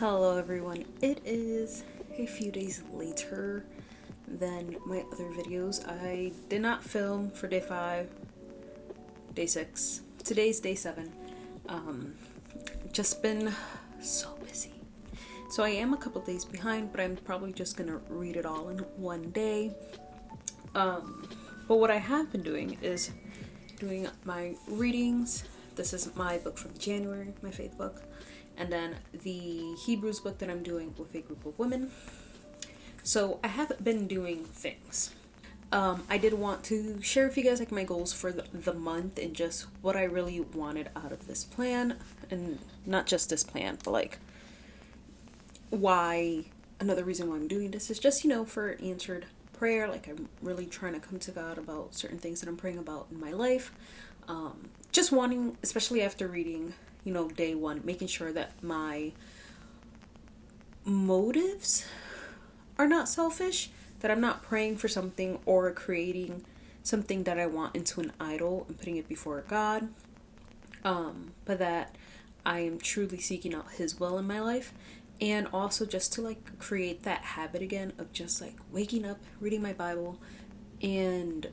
Hello everyone, it is a few days later than my other videos. I did not film for day 5, day 6, today's day 7. Just been so busy. So I am a couple days behind, but I'm probably just gonna read it all in one day. But what I have been doing is doing my readings. This is my book from January, my faith book. And then the Hebrews book that I'm doing with a group of women. So I haven't been doing things. I did want to share with you guys like my goals for the month and just what I really wanted out of this plan. And not just this plan, but like another reason why I'm doing this is just, for answered prayer. Like I'm really trying to come to God about certain things that I'm praying about in my life. Just wanting, especially after reading day 1, making sure that my motives are not selfish, that I'm not praying for something or creating something that I want into an idol and putting it before God, but that I am truly seeking out His will in my life. And also just to like create that habit again of just like waking up, reading my Bible, and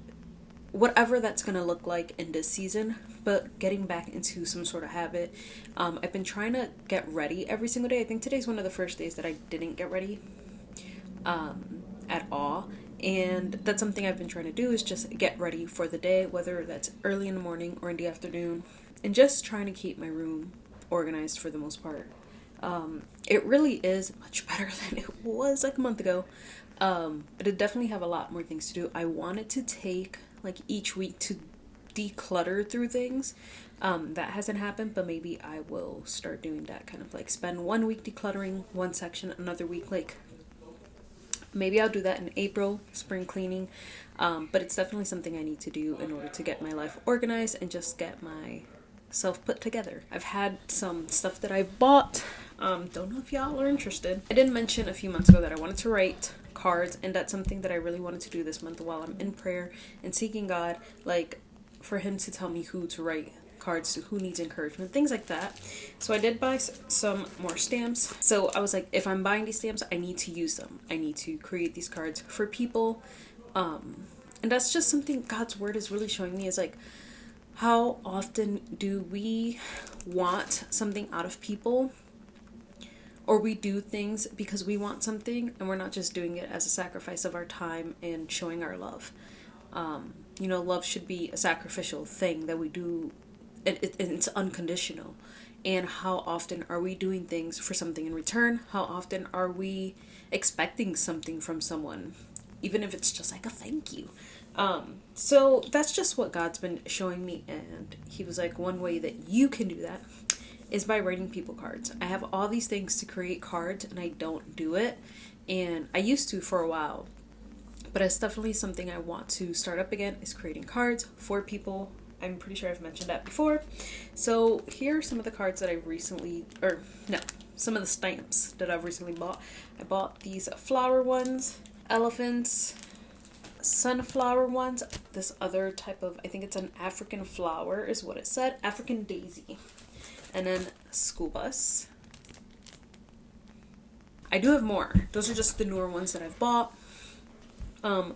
whatever that's going to look like in this season, but getting back into some sort of habit. I've been trying to get ready every single day. I think today's one of the first days that I didn't get ready at all. And that's something I've been trying to do, is just get ready for the day, whether that's early in the morning or in the afternoon, and just trying to keep my room organized for the most part. It really is much better than it was like a month ago. But I definitely have a lot more things to do. I wanted to take like each week to declutter through things. That hasn't happened, but maybe I will start doing that, kind of like spend 1 week decluttering one section, another week like maybe I'll do that in April, spring cleaning. But it's definitely something I need to do in order to get my life organized and just get myself put together. I've had some stuff that I've bought. Don't know if y'all are interested. I did mention a few months ago that I wanted to write cards, and that's something that I really wanted to do this month while I'm in prayer and seeking God, like for Him to tell me who to write cards to, who needs encouragement, things like that. So I did buy some more stamps. So I was like, if I'm buying these stamps, I need to use them. I need to create these cards for people. And that's just something God's word is really showing me, is like, how often do we want something out of people, or we do things because we want something, and we're not just doing it as a sacrifice of our time and showing our love. Love should be a sacrificial thing that we do. It's unconditional. And how often are we doing things for something in return? How often are we expecting something from someone, even if it's just like a thank you? So that's just what God's been showing me. And He was like, one way that you can do that is by writing people cards. I have all these things to create cards and I don't do it. And I used to for a while, but it's definitely something I want to start up again, is creating cards for people. I'm pretty sure I've mentioned that before. So here are some of the cards that I recently, some of the stamps that I've recently bought. I bought these flower ones, elephants, sunflower ones, this other type of, I think it's an African flower is what it said, African daisy, and then school bus. I do have more. Those are just the newer ones that I've bought.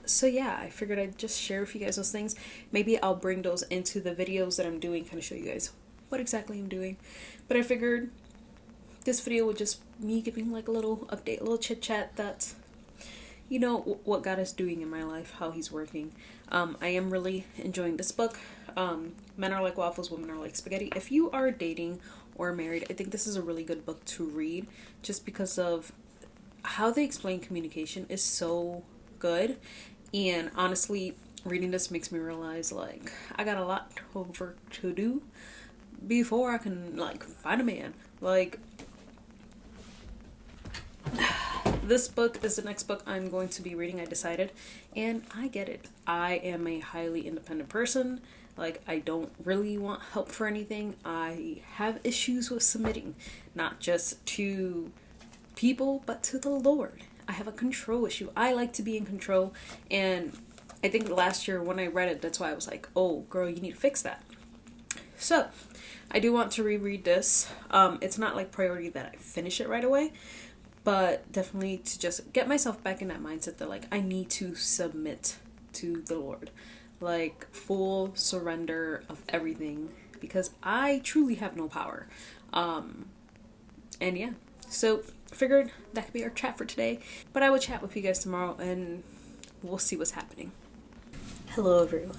So yeah, I figured I'd just share with you guys those things. Maybe I'll bring those into the videos that I'm doing, kind of show you guys what exactly I'm doing. But I figured this video would just me giving like a little update, a little chit chat, that's what God is doing in my life, how He's working. I am really enjoying this book. Men Are Like Waffles, Women Are Like Spaghetti. If you are dating or married, I think this is a really good book to read, just because of how they explain communication is so good. And honestly, reading this makes me realize like I got a lot of work to do before I can like find a man. Like, this book is the next book I'm going to be reading, I decided, and I get it. I am a highly independent person. Like, I don't really want help for anything. I have issues with submitting, not just to people, but to the Lord. I have a control issue. I like to be in control, and I think last year when I read it, that's why I was like, oh, girl, you need to fix that. So I do want to reread this. It's not like priority that I finish it right away, but definitely to just get myself back in that mindset that like I need to submit to the Lord, like full surrender of everything, because I truly have no power. And yeah, so figured that could be our chat for today, but I will chat with you guys tomorrow and we'll see what's happening. Hello everyone.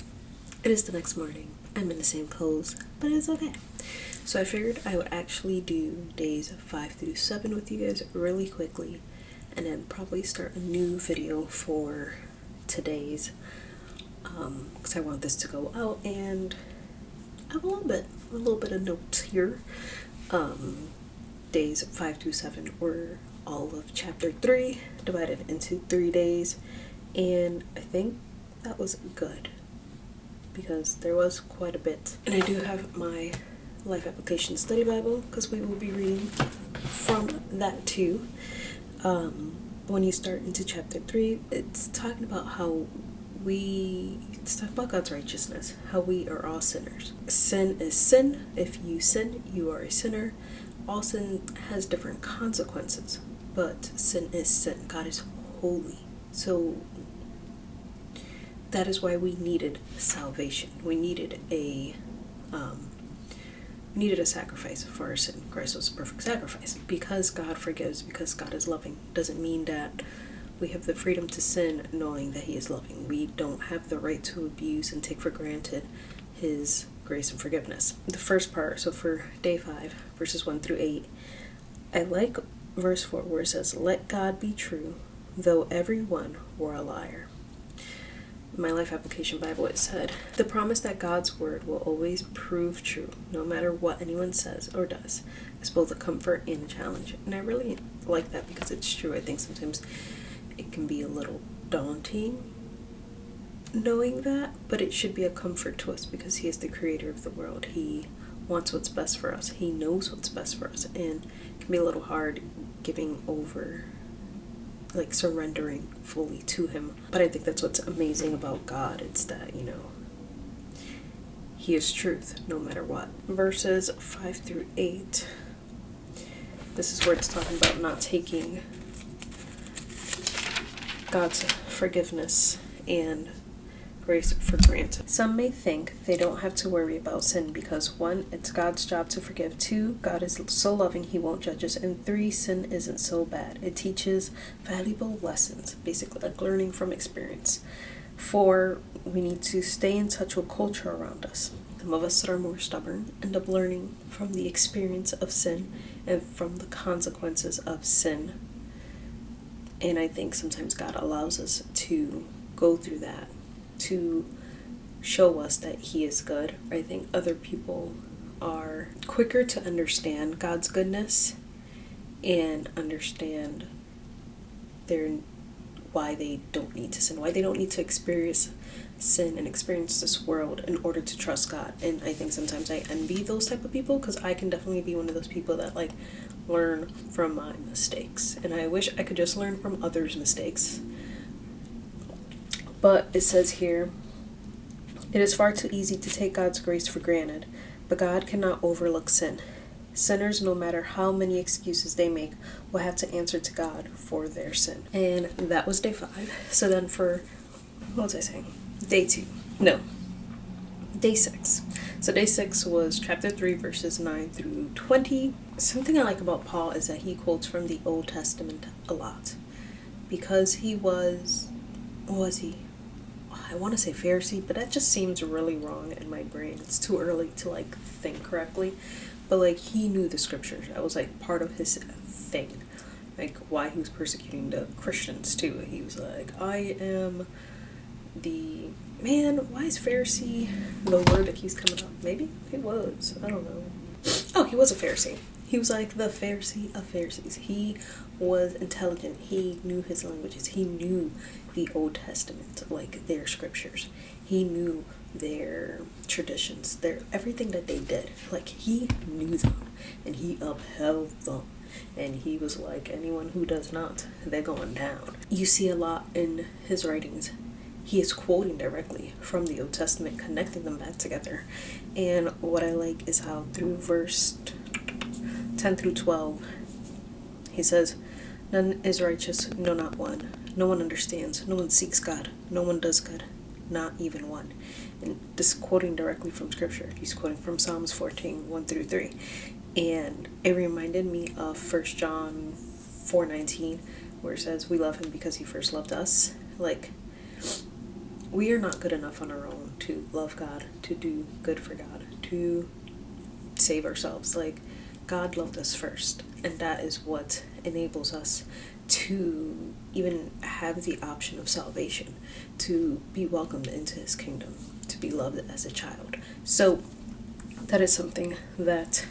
It is the next morning. I'm in the same clothes, but it's okay. So I figured I would actually do days 5 through 7 with you guys really quickly, and then probably start a new video for today's, because I want this to go out, and I have a little bit of notes here. Days 5 through 7 were all of chapter 3, divided into 3 days, and I think that was good, because there was quite a bit. And I do have my Life Application Study Bible, because we will be reading from that too. When you start into chapter 3, it's talking about it's talking about God's righteousness, how we are all sinners. Sin is sin. If you sin, you are a sinner. All sin has different consequences, but sin is sin. God is holy. So that is why we needed salvation. We needed a sacrifice for our sin. Christ was a perfect sacrifice. Because God forgives, because God is loving, doesn't mean that we have the freedom to sin knowing that He is loving. We don't have the right to abuse and take for granted His grace and forgiveness. The first part, so for day 5, verses 1 through 8, I like verse 4 where it says, "Let God be true, though everyone were a liar." In my Life Application Bible, it said, "The promise that God's word will always prove true, no matter what anyone says or does, is both a comfort and a challenge." And I really like that because it's true. I think sometimes it can be a little daunting knowing that, but it should be a comfort to us because He is the creator of the world. He wants what's best for us. He knows what's best for us, and it can be a little hard giving over, like surrendering fully to Him. But I think that's what's amazing about God. It's that, He is truth no matter what. Verses 5 through 8, this is where it's talking about not taking God's forgiveness and grace for granted. Some may think they don't have to worry about sin because 1, it's God's job to forgive. 2, God is so loving He won't judge us. And 3, sin isn't so bad. It teaches valuable lessons, basically like learning from experience. 4, we need to stay in touch with culture around us. Some of us that are more stubborn end up learning from the experience of sin and from the consequences of sin. And I think sometimes God allows us to go through that to show us that He is good. I think other people are quicker to understand God's goodness and understand why they don't need to sin, why they don't need to experience sin and experience this world in order to trust God. And I think sometimes I envy those type of people, because I can definitely be one of those people that like learn from my mistakes, and I wish I could just learn from others' mistakes. But it says here, "It is far too easy to take God's grace for granted, but God cannot overlook sin. Sinners, no matter how many excuses they make, will have to answer to God for their sin." And that was day 5. So then for, what was I saying? Day 6. So day 6 was chapter 3, verses 9 through 20. Something I like about Paul is that he quotes from the Old Testament a lot, because he was he? I want to say Pharisee, but that just seems really wrong in my brain. It's too early to like think correctly. But like he knew the scriptures. That was like part of his thing. Like why he was persecuting the Christians too. He was like, I am the man. Why is Pharisee the word that keeps coming up? Maybe he was. I don't know. Oh, he was a Pharisee. He was like the Pharisee of Pharisees. He was intelligent. He knew his languages. He knew the Old Testament, like their scriptures. He knew their traditions, everything that they did. Like he knew them and he upheld them. And he was like, anyone who does not, they're going down. You see a lot in his writings he is quoting directly from the Old Testament, connecting them back together. And what I like is how through verse 10 through 12, he says, none is righteous, no, not one. No one understands. No one seeks God. No one does good. Not even one. And this is quoting directly from scripture. He's quoting from Psalms 14, 1 through 3. And it reminded me of 1 John 4:19, where it says, we love him because he first loved us. Like, we are not good enough on our own to love God, to do good for God, to save ourselves. Like, God loved us first, and that is what enables us to even have the option of salvation, to be welcomed into his kingdom, to be loved as a child. So that is something that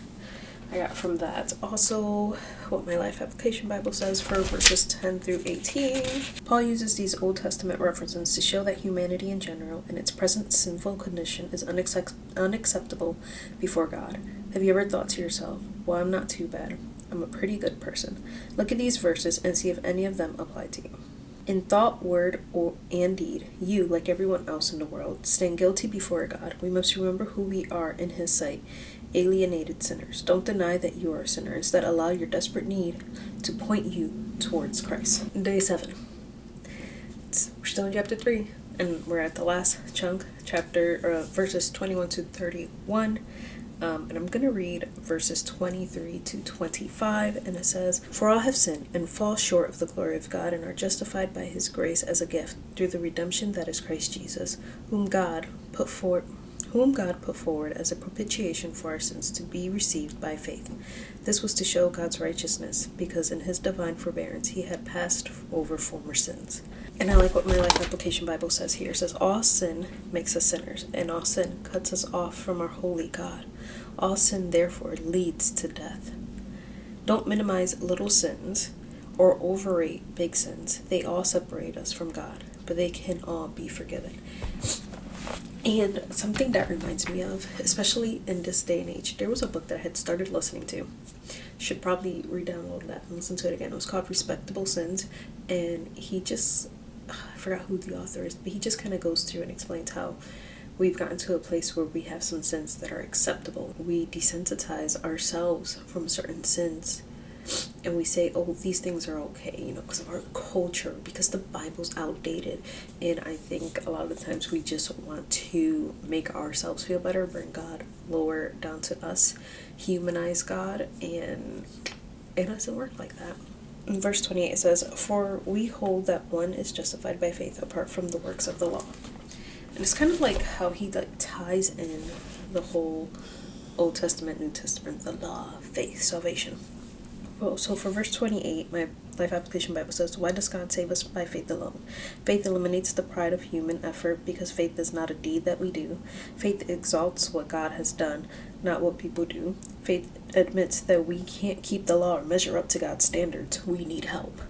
I got from that. Also, what my Life Application Bible says for verses 10 through 18. Paul uses these Old Testament references to show that humanity in general, in its present sinful condition, is unacceptable before God. Have you ever thought to yourself, well, I'm not too bad. I'm a pretty good person. Look at these verses and see if any of them apply to you. In thought, word, and deed, you, like everyone else in the world, stand guilty before God. We must remember who we are in his sight, alienated sinners. Don't deny that you are a sinner. Instead, allow your desperate need to point you towards Christ. Day 7. We're still in chapter 3, and we're at the last chunk, verses 21 to 31. And I'm going to read verses 23 to 25, and it says, for all have sinned and fall short of the glory of God and are justified by his grace as a gift through the redemption that is Christ Jesus, whom God put forward as a propitiation for our sins to be received by faith. This was to show God's righteousness, because in his divine forbearance he had passed over former sins. And I like what my Life Application Bible says here. It says, all sin makes us sinners, and all sin cuts us off from our holy God. All sin, therefore, leads to death. Don't minimize little sins or overrate big sins. They all separate us from God, but they can all be forgiven. And something that reminds me of, especially in this day and age, there was a book that I had started listening to. Should probably re-download that and listen to it again. It was called Respectable Sins, and I forgot who the author is, but he just kind of goes through and explains how we've gotten to a place where we have some sins that are acceptable. We desensitize ourselves from certain sins, and we say, oh, these things are okay, because of our culture, because the Bible's outdated. And I think a lot of the times we just want to make ourselves feel better, bring God lower down to us, humanize God, and it doesn't work like that. In verse 28 it says, for we hold that one is justified by faith apart from the works of the law. And it's kind of like how he ties in the whole Old Testament, New Testament, the law, faith, salvation. Well, so for verse 28, my Life Application Bible says, why does God save us by faith alone? Faith eliminates the pride of human effort, because faith is not a deed that we do. Faith exalts what God has done, not what people do. Faith admits that we can't keep the law or measure up to God's standards. We need help.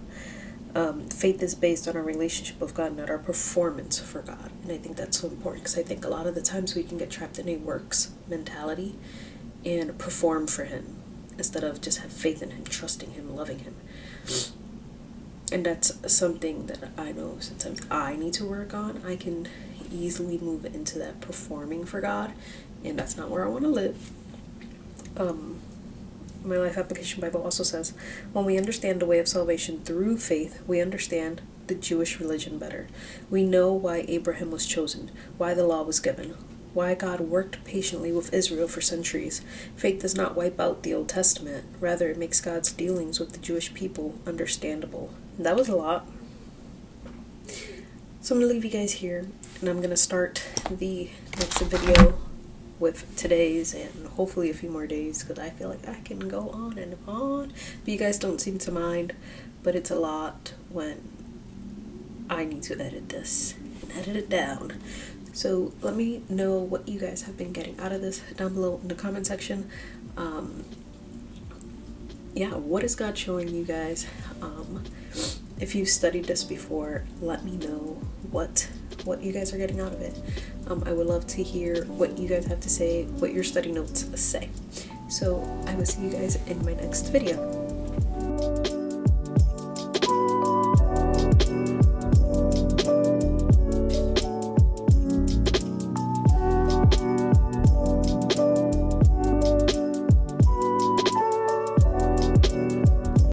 Faith is based on our relationship with God, not our performance for God. And I think that's so important, because I think a lot of the times we can get trapped in a works mentality and perform for him instead of just have faith in him, trusting him, loving him. And that's something that I know sometimes I need to work on. I can easily move into that performing for God, and that's not where I want to live. My Life Application Bible also says, when we understand the way of salvation through faith, we understand the Jewish religion better. We know why Abraham was chosen, why the law was given, why God worked patiently with Israel for centuries. Faith does not wipe out the Old Testament. Rather, it makes God's dealings with the Jewish people understandable. And that was a lot. So I'm going to leave you guys here, and I'm going to start the next video with today's and hopefully a few more days, because I feel like I can go on and on, but you guys don't seem to mind. But it's a lot when I need to edit this and edit it down. So let me know what you guys have been getting out of this down below in the comment section. What is God showing you guys? If you've studied this before, let me know what you guys are getting out of it. I would love to hear what you guys have to say, what your study notes say. So I will see you guys in my next video.